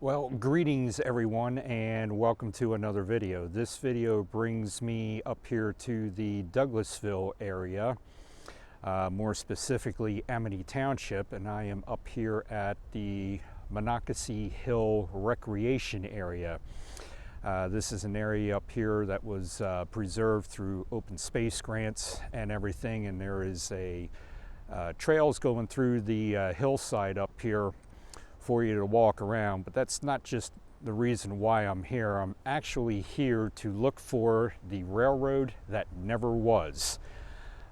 Well, greetings everyone and welcome to another video. This video brings me up here to the Douglasville area, more specifically Amity Township, and I am up here at the Monocacy Hill Recreation Area. This is an area up here that was preserved through open space grants and everything, and there is a trails going through the hillside up here for you to walk around. But that's not just the reason why I'm here. I'm actually here to look for the railroad that never was.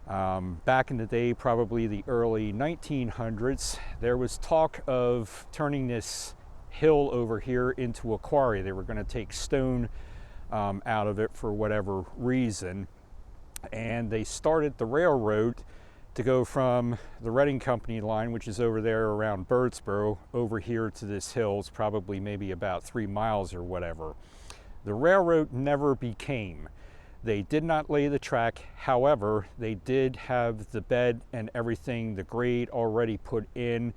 Back in the day, probably the early 1900s, there was talk of turning this hill over here into a quarry. They were going to take stone out of it for whatever reason, and they started the railroad to go from the Reading Company line, which is over there around Birdsboro, over here to this hill. It's probably maybe about 3 miles or whatever. The railroad never became. They did not lay the track. However, they did have the bed and everything, the grade already put in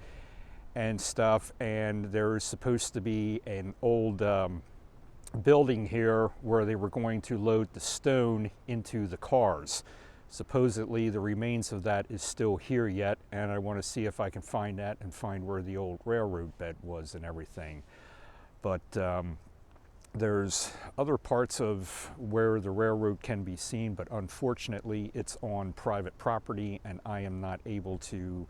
and stuff, and there's supposed to be an old building here where they were going to load the stone into the cars. Supposedly the remains of that is still here yet, and I want to see if I can find that and find where the old railroad bed was and everything. But there's other parts of where the railroad can be seen, but unfortunately it's on private property and I am not able to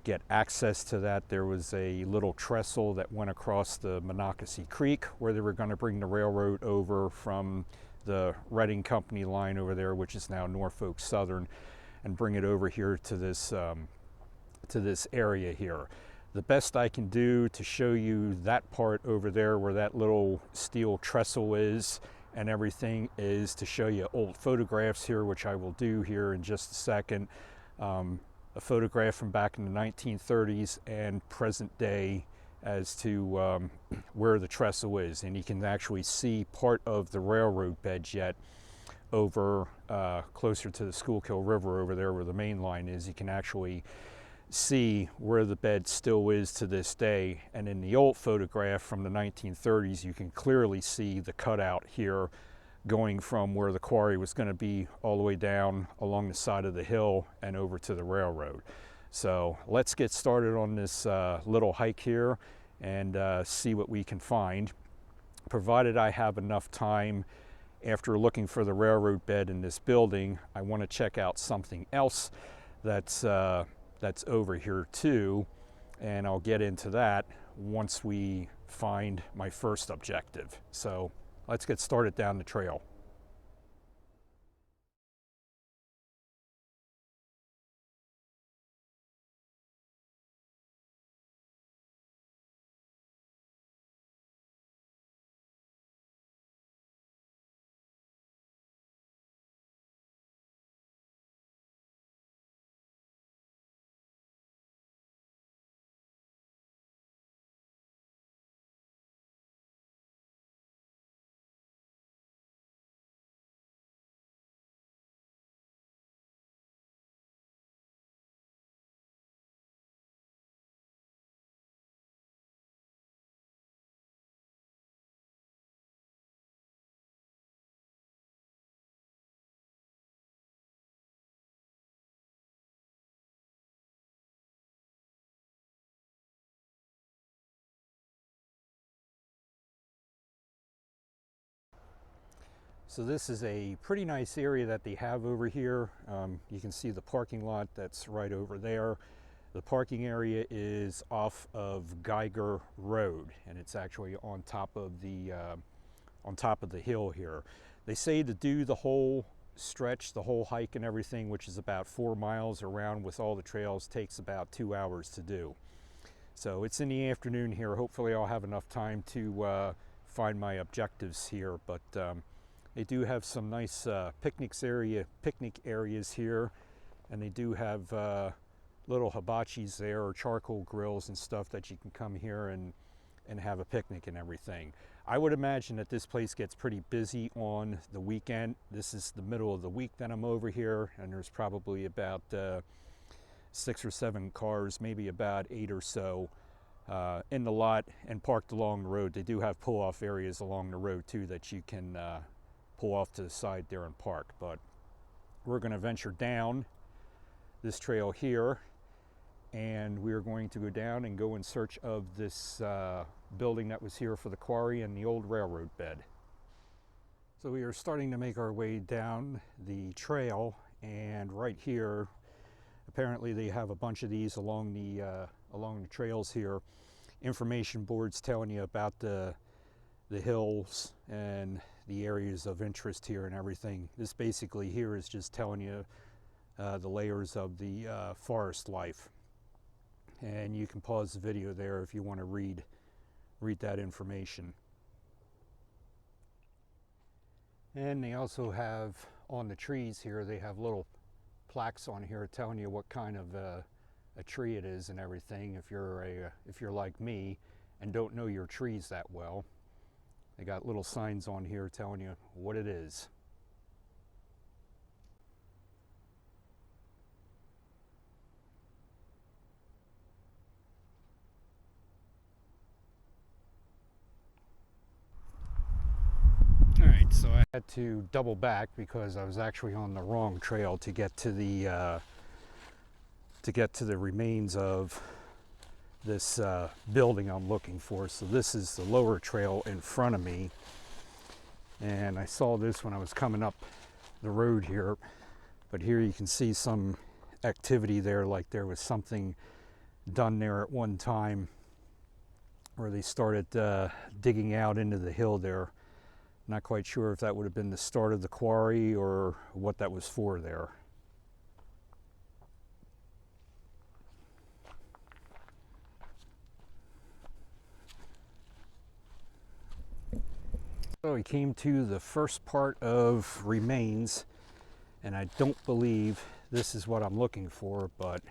get access to that. There was a little trestle that went across the Monocacy Creek where they were going to bring the railroad over from the Reading Company line over there, which is now Norfolk Southern, and bring it over here to this area here. The best I can do to show you that part over there where that little steel trestle is and everything is to show you old photographs here, which I will do here in just a second. A photograph from back in the 1930s and present day as to where the trestle is, and you can actually see part of the railroad bed yet over closer to the Schuylkill River over there where the main line is. You can actually see where the bed still is to this day, and in the old photograph from the 1930s you can clearly see the cutout here going from where the quarry was going to be all the way down along the side of the hill and over to the railroad. So let's get started on this little hike here and see what we can find, provided I have enough time. After looking for the railroad bed in this building, I want to check out something else that's over here too, and I'll get into that once we find my first objective. So let's get started down the trail. So this is a pretty nice area that they have over here. You can see the parking lot that's right over there. The parking area is off of Geiger Road, and it's actually on top of the hill here. They say to do the whole stretch, the whole hike and everything, which is about 4 miles around with all the trails, takes about 2 hours to do. So it's in the afternoon here. Hopefully I'll have enough time to find my objectives here, but they do have some nice picnic areas here, and they do have little hibachis there, or charcoal grills and stuff that you can come here and have a picnic and everything. I would imagine that this place gets pretty busy on the weekend. This is the middle of the week that I'm over here, and there's probably about 6 or 7 cars, maybe about 8 or so in the lot and parked along the road. They do have pull-off areas along the road too that you can pull off to the side there and park. But we're going to venture down this trail here, and we're going to go down and go in search of this building that was here for the quarry and the old railroad bed. So we are starting to make our way down the trail, and right here, apparently they have a bunch of these along the trails here. Information boards telling you about the hills and the areas of interest here and everything. This basically here is just telling you the layers of the forest life. And you can pause the video there if you want to read that information. And they also have on the trees here, they have little plaques on here telling you what kind of a tree it is and everything. If you're like me and don't know your trees that well, they got little signs on here telling you what it is. Alright, so I had to double back because I was actually on the wrong trail to get to the remains of this building I'm looking for. So this is the lower trail in front of me, and I saw this when I was coming up the road here, but here you can see some activity there, like there was something done there at one time where they started digging out into the hill there. Not quite sure if that would have been the start of the quarry or what that was for there. So we came to the first part of remains, and I don't believe this is what I'm looking for, but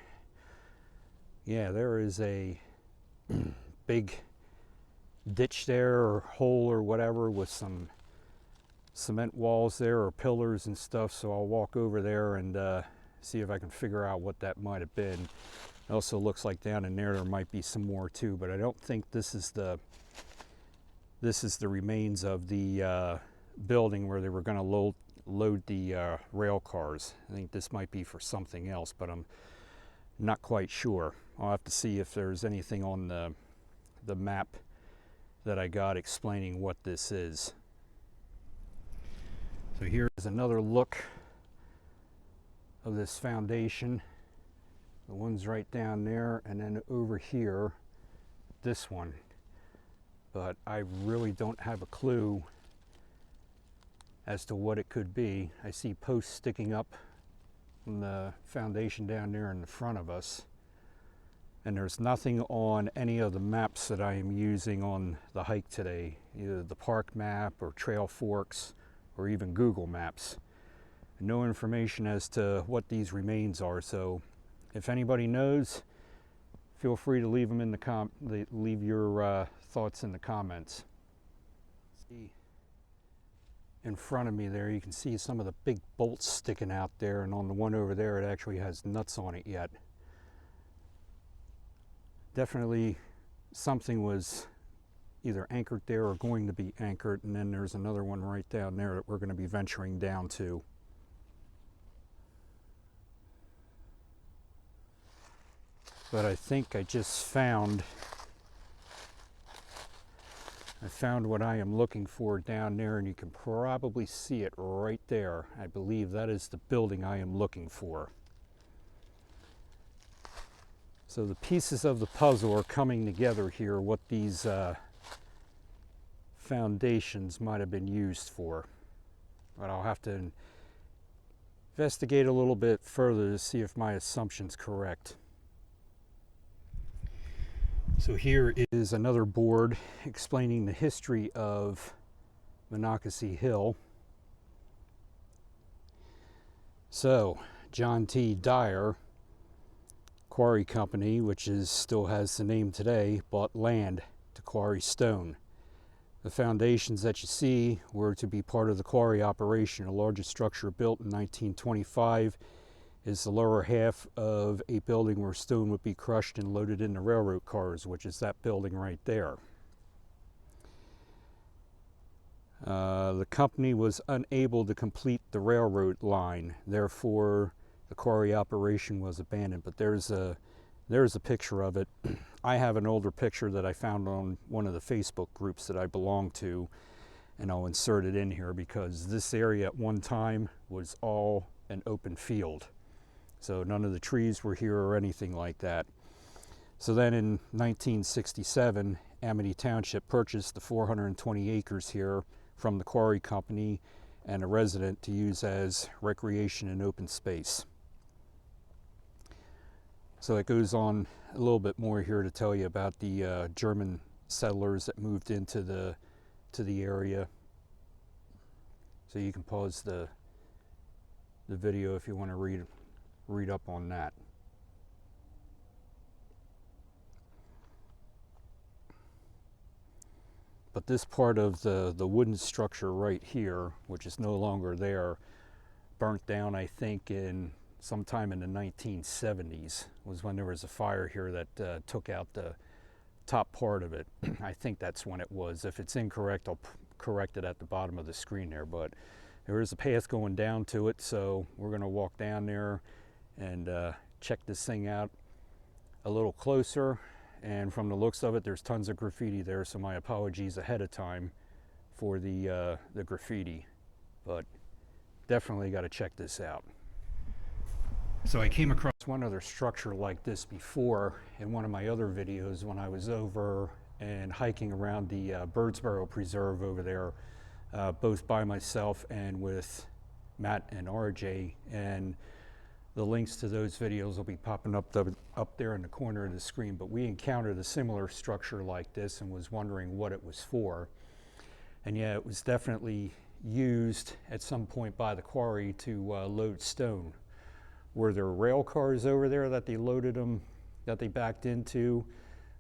yeah, there is a big ditch there, or hole or whatever, with some cement walls there or pillars and stuff. So I'll walk over there and see if I can figure out what that might have been. It also looks like down in there might be some more too, but I don't think this is the remains of the building where they were going to load the rail cars. I think this might be for something else, but I'm not quite sure. I'll have to see if there's anything on the map that I got explaining what this is. So here's another look of this foundation. The one's right down there, and then over here, this one. But I really don't have a clue as to what it could be. I see posts sticking up from the foundation down there in the front of us, and there's nothing on any of the maps that I am using on the hike today, either the park map or Trail Forks or even Google Maps. No information as to what these remains are. So if anybody knows, feel free to leave them in the leave your thoughts in the comments. See, in front of me there, you can see some of the big bolts sticking out there, and on the one over there, it actually has nuts on it yet. Definitely something was either anchored there or going to be anchored, and then there's another one right down there that we're going to be venturing down to. But I think I just found what I am looking for down there, and you can probably see it right there. I believe that is the building I am looking for. So the pieces of the puzzle are coming together here, what these foundations might have been used for. But I'll have to investigate a little bit further to see if my assumption's correct. So here is another board explaining the history of Monocacy Hill. So, John T. Dyer Quarry Company, which still has the name today, bought land to quarry stone. The foundations that you see were to be part of the quarry operation, the largest structure built in 1925. is the lower half of a building where stone would be crushed and loaded into railroad cars, which is that building right there. The company was unable to complete the railroad line, therefore the quarry operation was abandoned. But there's a picture of it. I have an older picture that I found on one of the Facebook groups that I belong to, and I'll insert it in here because this area at one time was all an open field. So none of the trees were here or anything like that. So then in 1967, Amity Township purchased the 420 acres here from the quarry company and a resident to use as recreation and open space. So it goes on a little bit more here to tell you about the German settlers that moved into the area. So you can pause the video if you want to read up on that. But this part of the wooden structure right here, which is no longer there, burnt down, I think, in sometime in the 1970s, was when there was a fire here that took out the top part of it. I think that's when it was. If it's incorrect, I'll correct it at the bottom of the screen there. But there is a path going down to it, so we're going to walk down there and check this thing out a little closer. And from the looks of it, there's tons of graffiti there, so my apologies ahead of time for the graffiti, but definitely got to check this out. So I came across one other structure like this before in one of my other videos when I was over and hiking around the Birdsboro Preserve over there, both by myself and with Matt and RJ, and the links to those videos will be popping up there in the corner of the screen. But we encountered a similar structure like this and was wondering what it was for. And yeah, it was definitely used at some point by the quarry to load stone. Were there rail cars over there that they loaded them, that they backed into?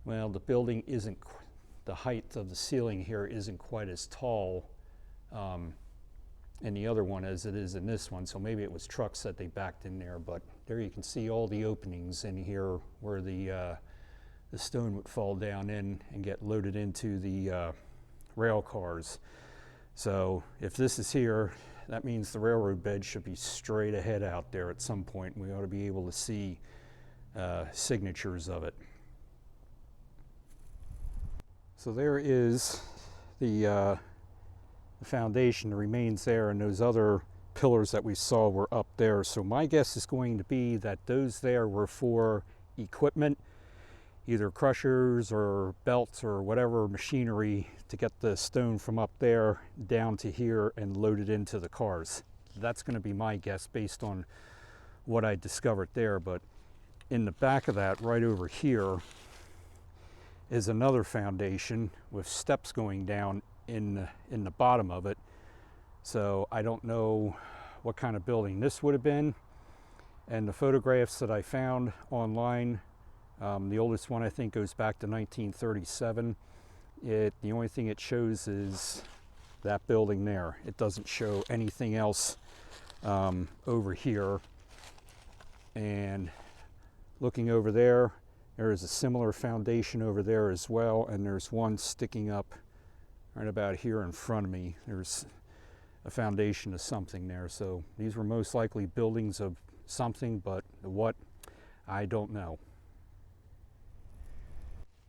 Well, the building isn't, the height of the ceiling here isn't quite as tall in the other one as it is in this one, so maybe it was trucks that they backed in there. But there you can see all the openings in here where the stone would fall down in and get loaded into the rail cars. So if this is here, that means the railroad bed should be straight ahead out there at some point. We ought to be able to see signatures of it. So there is the foundation, the remains there, and those other pillars that we saw were up there. So my guess is going to be that those there were for equipment, either crushers or belts or whatever machinery to get the stone from up there down to here and load it into the cars. That's going to be my guess based on what I discovered there. But in the back of that, right over here, is another foundation with steps going down in the bottom of it. So I don't know what kind of building this would have been. And the photographs that I found online, the oldest one I think goes back to 1937. The only thing it shows is that building there. It doesn't show anything else over here. And looking over there, there is a similar foundation over there as well, and there's one sticking up right about here in front of me. There's a foundation of something there. So these were most likely buildings of something, but what, I don't know.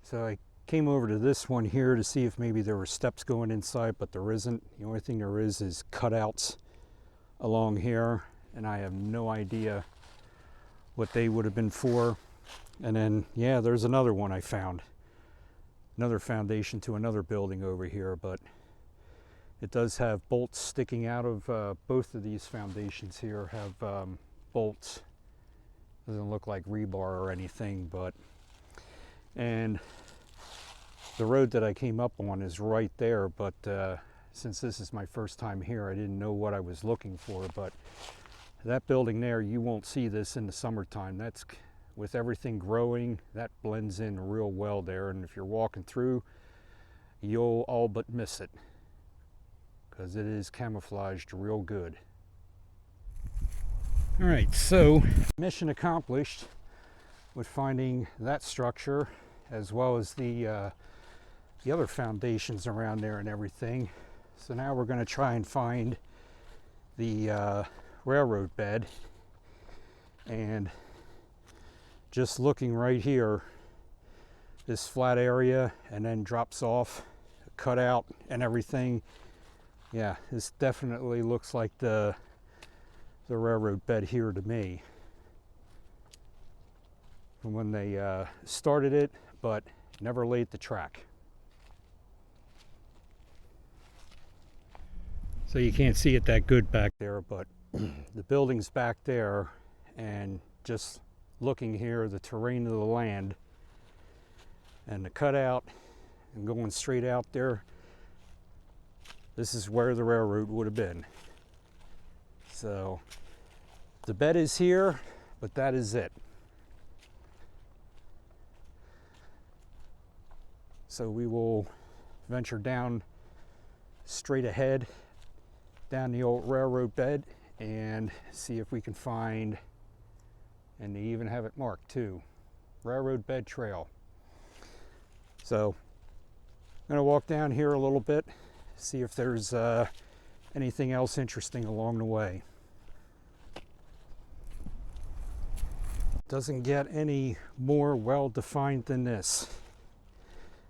So I came over to this one here to see if maybe there were steps going inside, but there isn't. The only thing there is cutouts along here, and I have no idea what they would have been for. And then, yeah, there's another one I found. Another foundation to another building over here, but it does have bolts sticking out of both of these foundations here have bolts. Doesn't look like rebar or anything, but, and the road that I came up on is right there, but since this is my first time here, I didn't know what I was looking for. But that building there, you won't see this in the summertime. That's, with everything growing, that blends in real well there, and if you're walking through, you'll all but miss it because it is camouflaged real good. All right, so mission accomplished with finding that structure, as well as the other foundations around there and everything. So now we're going to try and find the railroad bed. And just looking right here, this flat area and then drops off, cut out and everything. Yeah, this definitely looks like the railroad bed here to me from when they started it, but never laid the track. So you can't see it that good back there, but the building's back there, and just looking here, the terrain of the land and the cutout and going straight out there, this is where the railroad would have been. So the bed is here, but that is it. So we will venture down straight ahead down the old railroad bed and see if we can find, and they even have it marked too, railroad bed trail. So I'm going to walk down here a little bit, see if there's anything else interesting along the way. Doesn't get any more well defined than this.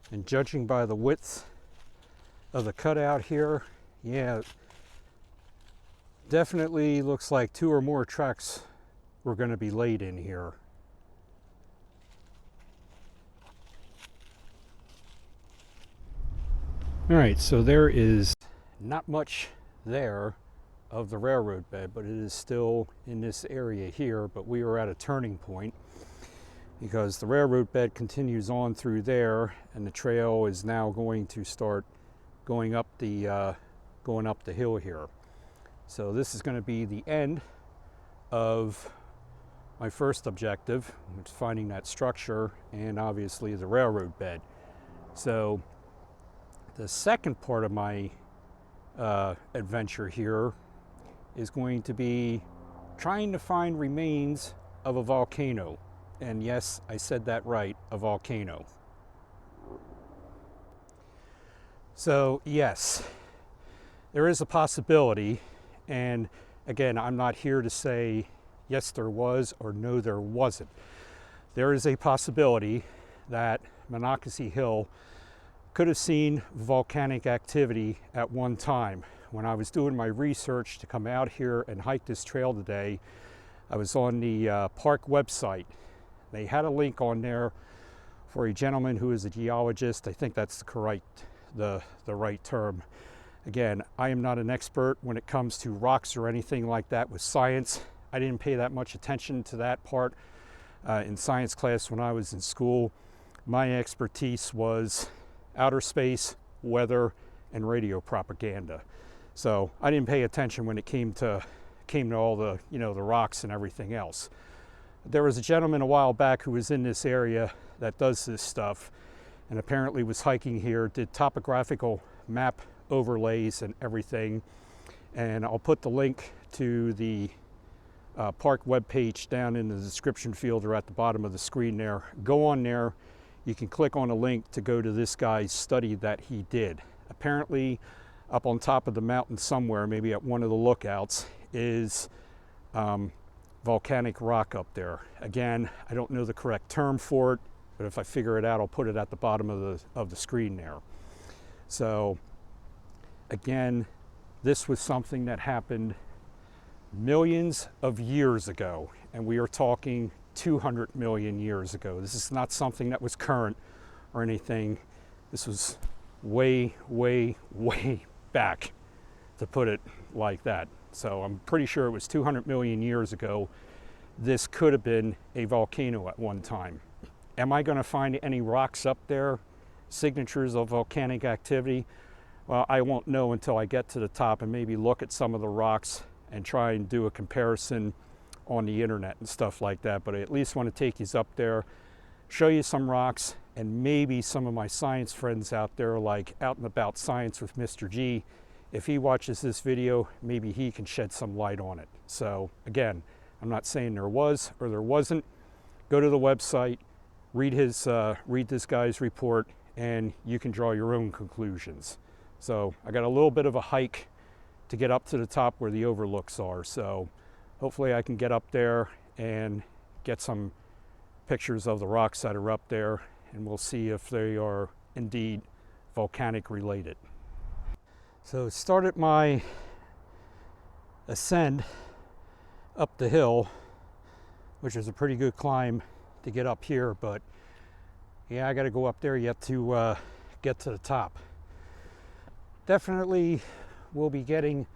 And judging by the width of the cutout here, yeah, definitely looks like 2 or more tracks were going to be laid in here. All right, so there is not much there of the railroad bed, but it is still in this area here. But we are at a turning point because the railroad bed continues on through there, and the trail is now going to start going up the hill here. So this is going to be the end of my first objective, which is finding that structure and obviously the railroad bed. So the second part of my adventure here is going to be trying to find remains of a volcano. And yes, I said that right, a volcano. So yes, there is a possibility, and again, I'm not here to say yes there was or no there wasn't. There is a possibility that Monocacy Hill could have seen volcanic activity at one time. When I was doing my research to come out here and hike this trail today, I was on the park website. They had a link on there for a gentleman who is a geologist. I think that's the right term. Again, I am not an expert when it comes to rocks or anything like that with science. I didn't pay that much attention to that part in science class when I was in school. My expertise was outer space, weather, and radio propaganda. So I didn't pay attention when it came to all the, the rocks and everything else. There was a gentleman a while back who was in this area that does this stuff, and apparently was hiking here, did topographical map overlays and everything. And I'll put the link to the park webpage down in the description field or at the bottom of the screen there. Go on there. You can click on a link to go to this guy's study that he did. Apparently, up on top of the mountain somewhere, maybe at one of the lookouts, is volcanic rock up there. Again, I don't know the correct term for it, but if I figure it out, I'll put it at the bottom of the screen there. So again, this was something that happened millions of years ago, and we are talking 200 million years ago. This is not something that was current or anything. This was way, way, way back, to put it like that. So I'm pretty sure it was 200 million years ago. This could have been a volcano at one time. Am I going to find any rocks up there, signatures of volcanic activity? Well, I won't know until I get to the top and maybe look at some of the rocks and try and do a comparison on the internet and stuff like that. But I at least want to take you up there, show you some rocks, and maybe some of my science friends out there, like Out and About Science with Mr. G, if he watches this video, maybe he can shed some light on it. So again, I'm not saying there was or there wasn't. Go to the website, read this guy's report, and you can draw your own conclusions. So I got a little bit of a hike to get up to the top where the overlooks are. So hopefully I can get up there and get some pictures of the rocks that are up there, and we'll see if they are indeed volcanic related. So started my ascent up the hill, which is a pretty good climb to get up here, but yeah, I got to go up there yet to get to the top. Definitely will be getting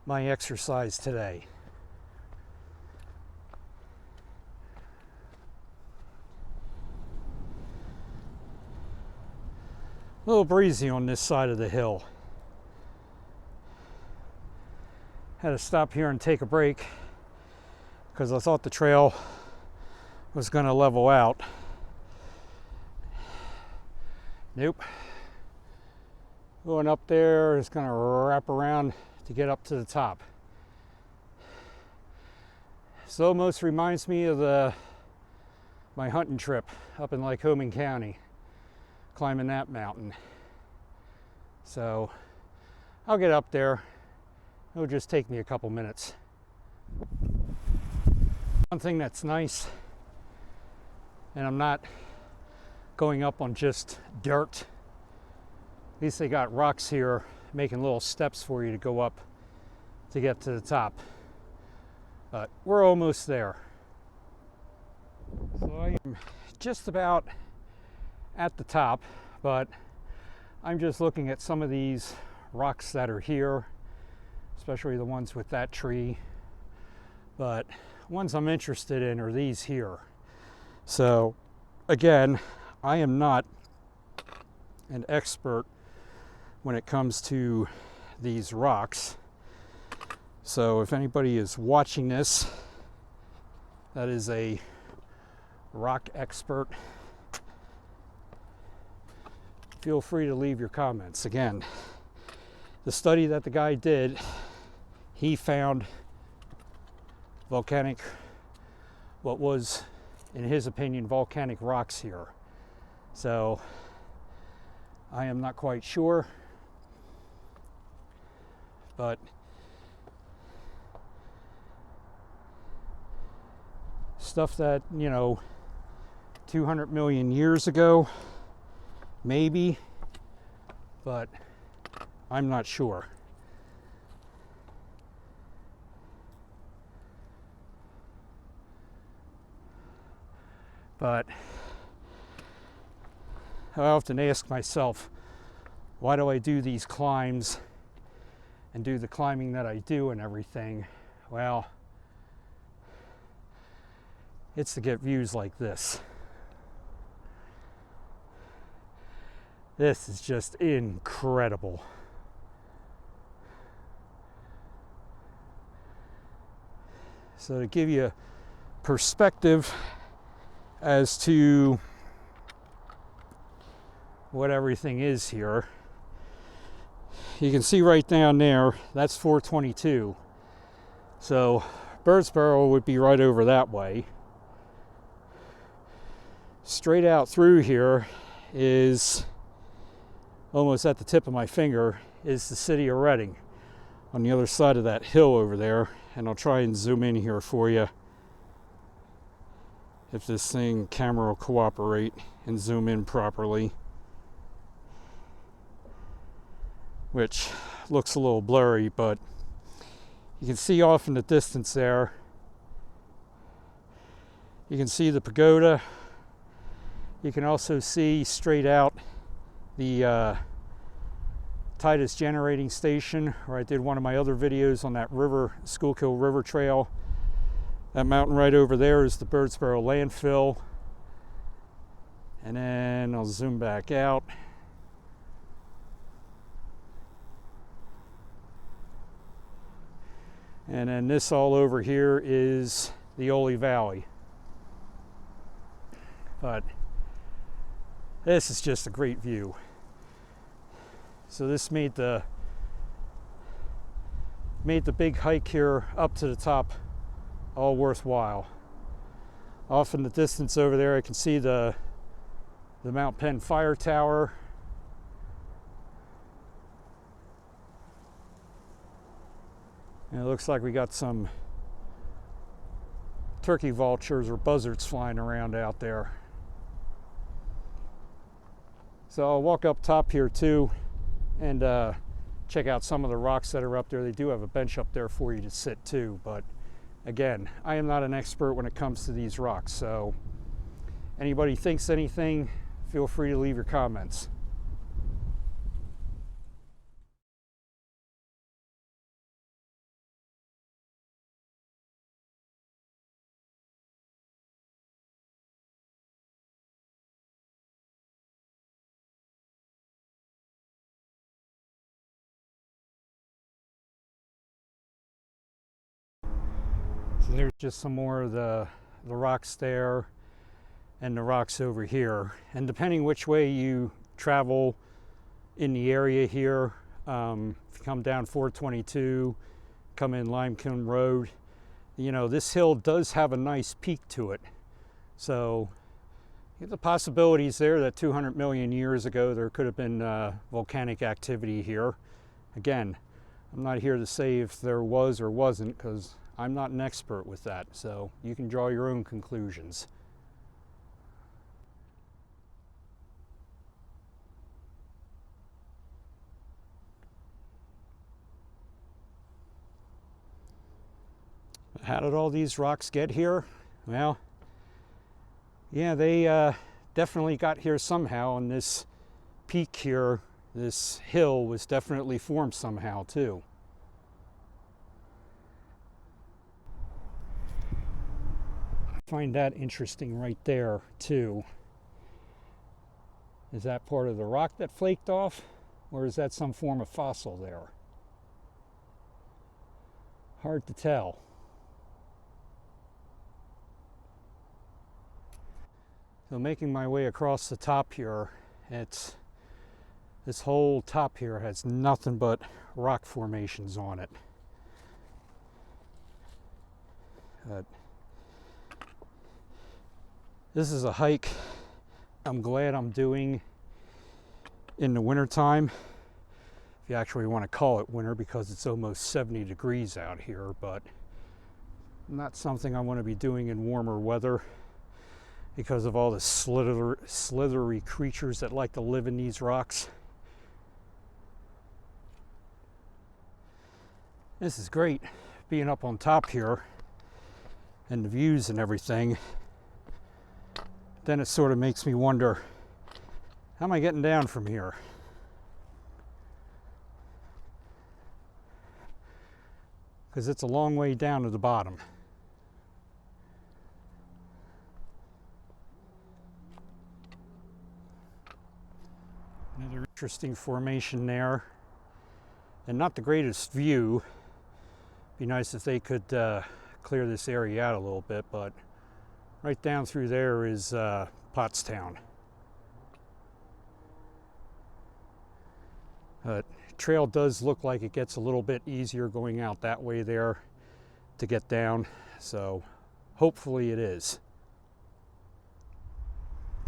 my exercise today. A little breezy on this side of the hill. Had to stop here and take a break because I thought the trail was going to level out. Nope. Going up there is going to wrap around to get up to the top. This almost reminds me of my hunting trip up in Volcanic County, climbing that mountain. So I'll get up there. It'll just take me a couple minutes. One thing that's nice, and I'm not going up on just dirt. At least they got rocks here making little steps for you to go up to get to the top. But we're almost there. So I am just about at the top, but I'm just looking at some of these rocks that are here, especially the ones with that tree. But ones I'm interested in are these here. So again, I am not an expert when it comes to these rocks. So if anybody is watching this that is a rock expert, feel free to leave your comments. Again, the study that the guy did, he found volcanic, what was, in his opinion, volcanic rocks here. So I am not quite sure, but stuff that, 200 million years ago, maybe, but I'm not sure. But I often ask myself, why do I do these climbs and do the climbing that I do and everything? Well, it's to get views like this. This is just incredible. So to give you perspective as to what everything is here, you can see right down there, that's 422. So Birdsboro would be right over that way. Straight out through here is, almost at the tip of my finger, is the city of Redding on the other side of that hill over there. And I'll try and zoom in here for you if this camera will cooperate and zoom in properly, which looks a little blurry, but you can see off in the distance there, you can see the pagoda. You can also see straight out the Titus generating station, where I did one of my other videos on that Schuylkill River Trail. That mountain right over there is the Birdsboro landfill. And then I'll zoom back out. And then this all over here is the Ole Valley. But this is just a great view. So this made the big hike here up to the top all worthwhile. Off in the distance over there, I can see the Mount Penn Fire Tower. And it looks like we got some turkey vultures or buzzards flying around out there. So I'll walk up top here too and check out some of the rocks that are up there. They do have a bench up there for you to sit too, but again, I am not an expert when it comes to these rocks, so anybody thinks anything, feel free to leave your comments. So there's just some more of the rocks there and the rocks over here. And depending which way you travel in the area here, if you come down 422, come in Limekiln Road, you know, this hill does have a nice peak to it. So the possibilities there that 200 million years ago there could have been volcanic activity here. Again, I'm not here to say if there was or wasn't, because I'm not an expert with that, so you can draw your own conclusions. How did all these rocks get here? Well, yeah, they definitely got here somehow, and this peak here, this hill, was definitely formed somehow too. I find that interesting right there too. Is that part of the rock that flaked off, or is that some form of fossil there? Hard to tell. So making my way across the top here, this whole top here has nothing but rock formations on it. This is a hike I'm glad I'm doing in the wintertime, if you actually want to call it winter, because it's almost 70 degrees out here, but not something I want to be doing in warmer weather because of all the slithery creatures that like to live in these rocks. This is great, being up on top here and the views and everything. Then it sort of makes me wonder, how am I getting down from here? Because it's a long way down to the bottom. Another interesting formation there, and not the greatest view. Be nice if they could clear this area out a little bit, but right down through there is Pottstown. Trail does look like it gets a little bit easier going out that way there to get down, so hopefully it is.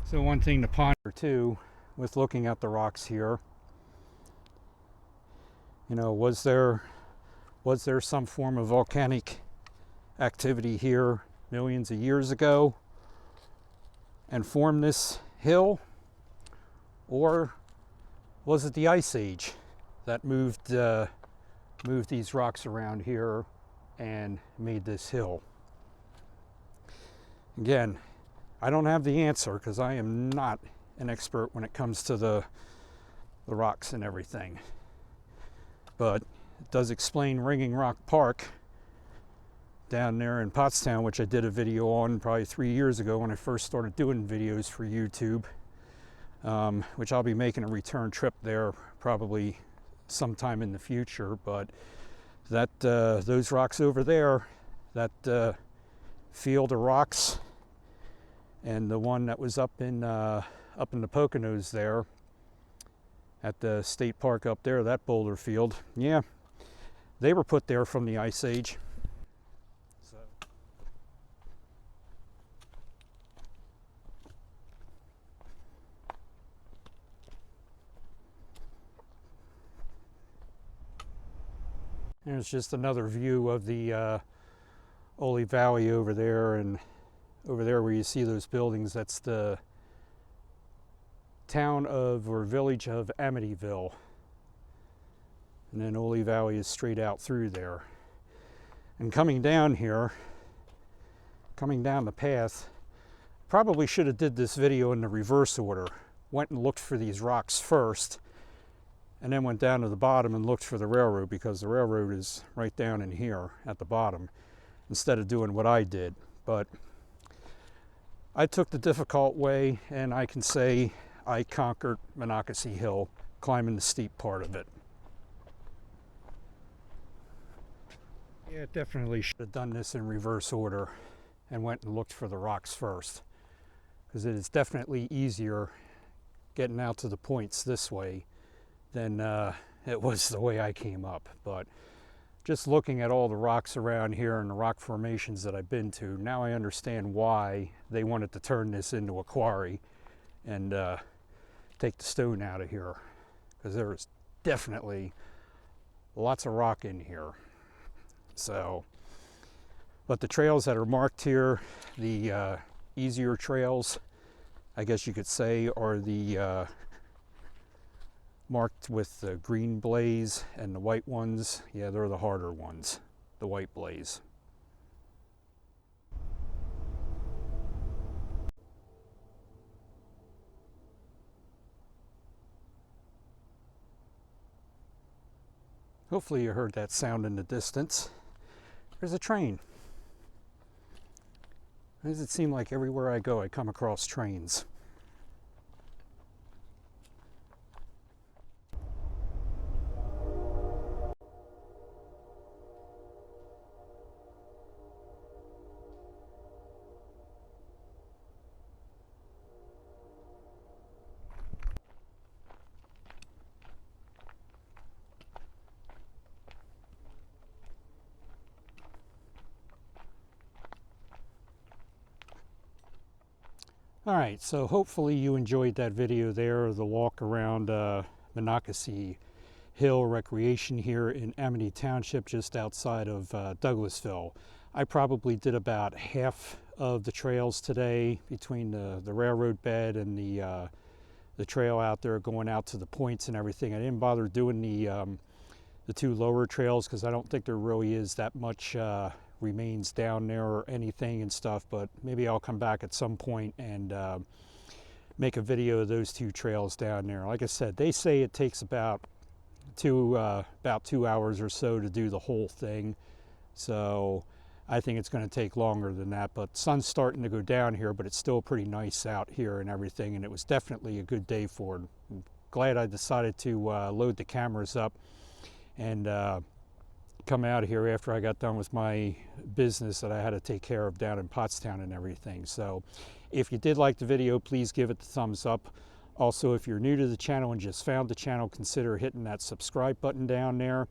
So one thing to ponder too with looking at the rocks here, you know, was there some form of volcanic activity here millions of years ago and formed this hill, or was it the Ice Age that moved these rocks around here and made this hill? Again, I don't have the answer because I am not an expert when it comes to the rocks and everything, but it does explain Ringing Rock Park down there in Pottstown, which I did a video on probably 3 years ago when I first started doing videos for YouTube, which I'll be making a return trip there probably sometime in the future. But that those rocks over there, that field of rocks, and the one that was up in the Poconos there at the state park up there, that boulder field, yeah, they were put there from the Ice Age. So There's just another view of the Ole Valley over there, and over there where you see those buildings, that's the town of or village of Amityville. And then Ole Valley is straight out through there. And coming down here, coming down the path, probably should have did this video in the reverse order. Went and looked for these rocks first, and then went down to the bottom and looked for the railroad, because the railroad is right down in here at the bottom, instead of doing what I did. But I took the difficult way, and I can say I conquered Monocacy Hill, climbing the steep part of it. Yeah, definitely should have done this in reverse order and went and looked for the rocks first, because it is definitely easier getting out to the points this way than it was the way I came up. But just looking at all the rocks around here and the rock formations that I've been to, now I understand why they wanted to turn this into a quarry and take the stone out of here, because there is definitely lots of rock in here. So, but the trails that are marked here, the easier trails, I guess you could say, are the marked with the green blaze, and the white ones, yeah, they're the harder ones, the white blaze. Hopefully you heard that sound in the distance. There's a train. Why does it seem like everywhere I go I come across trains? Alright, so hopefully you enjoyed that video there, the walk around Monocacy Hill Recreation here in Amity Township, just outside of Douglasville. I probably did about half of the trails today, between the railroad bed and the trail out there going out to the points and everything. I didn't bother doing the two lower trails, because I don't think there really is that much remains down there or anything and stuff, but maybe I'll come back at some point and make a video of those two trails down there. Like I said, they say it takes about 2 hours or so to do the whole thing, so I think it's going to take longer than that. But sun's starting to go down here, but it's still pretty nice out here and everything, and it was definitely a good day for it. I'm glad I decided to load the cameras up and come out of here after I got done with my business that I had to take care of down in Pottstown and everything. So if you did like the video, please give it the thumbs up. Also, if you're new to the channel and just found the channel, consider hitting that subscribe button down there.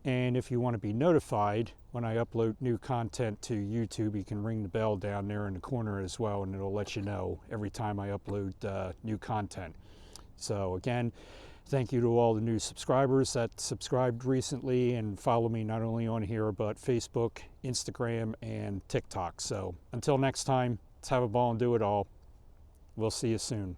And if you want to be notified when I upload new content to YouTube, you can ring the bell down there in the corner as well, and it'll let you know every time I upload new content. So again, thank you to all the new subscribers that subscribed recently and follow me not only on here, but Facebook, Instagram, and TikTok. So until next time, let's have a ball and do it all. We'll see you soon.